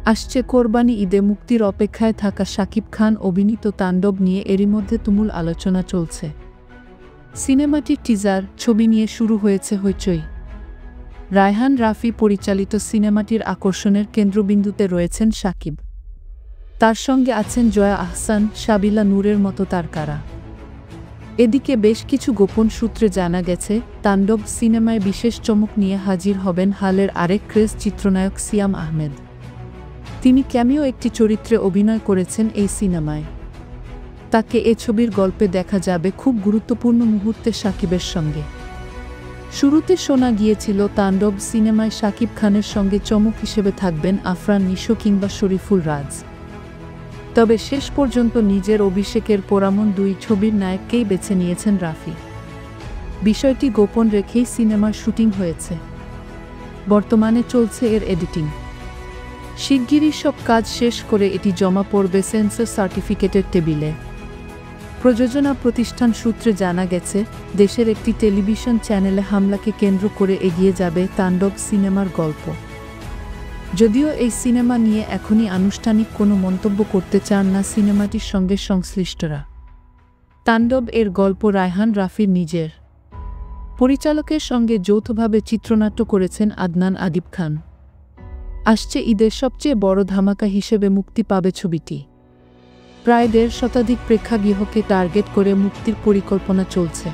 আসছে কোরবানি ঈদে মুক্তির অপেক্ষায় থাকা শাকিব খান অভিনীত তাণ্ডব নিয়ে এরই মধ্যে তুমুল আলোচনা চলছে। সিনেমাটির টিজার ছবি নিয়ে শুরু হয়েছে হইচই। রায়হান রাফি পরিচালিত সিনেমাটির আকর্ষণের কেন্দ্রবিন্দুতে রয়েছেন শাকিব। তার সঙ্গে আছেন জয়া আহসান, সাবিলা নূরের মতো তারকারা। এদিকে বেশ কিছু গোপন সূত্রে জানা গেছে, তাণ্ডব সিনেমায় বিশেষ চমক নিয়ে হাজির হবেন হালের আরেক ক্রেজ চিত্রনায়ক সিয়াম আহমেদ। তিনি ক্যামিও একটি চরিত্রে অভিনয় করেছেন এই সিনেমায়। তাকে এ ছবির গল্পে দেখা যাবে খুব গুরুত্বপূর্ণ মুহূর্তে শাকিবের সঙ্গে। শুরুতে শোনা গিয়েছিল তাণ্ডব সিনেমায় শাকিব খানের সঙ্গে চমক হিসেবে থাকবেন আফরান নিশো কিংবা শরীফুল রাজ। তবে শেষ পর্যন্ত নিজের অভিষেকের পোড়ামন দুই ছবির নায়ককেই বেছে নিয়েছেন রাফি। বিষয়টি গোপন রেখেই সিনেমার শুটিং হয়েছে। বর্তমানে চলছে এর এডিটিং। শিগগিরই সব কাজ শেষ করে এটি জমা পড়বে সেন্সর সার্টিফিকেটের টেবিলে। প্রযোজনা প্রতিষ্ঠান সূত্রে জানা গেছে, দেশের একটি টেলিভিশন চ্যানেলে হামলাকে কেন্দ্র করে এগিয়ে যাবে তাণ্ডব সিনেমার গল্প। যদিও এই সিনেমা নিয়ে এখনই আনুষ্ঠানিক কোনো মন্তব্য করতে চান না সিনেমাটির সঙ্গে সংশ্লিষ্টরা। তাণ্ডব এর গল্প রায়হান রাফির নিজের। পরিচালকের সঙ্গে যৌথভাবে চিত্রনাট্য করেছেন আদনান আদিব খান। আসছে ঈদের সবচেয়ে বড় ধামাকা হিসেবে মুক্তি পাবে ছবিটি। প্রায় ১৫০ শতাধিক প্রেক্ষাগৃহকে টার্গেট করে মুক্তির পরিকল্পনা চলছে।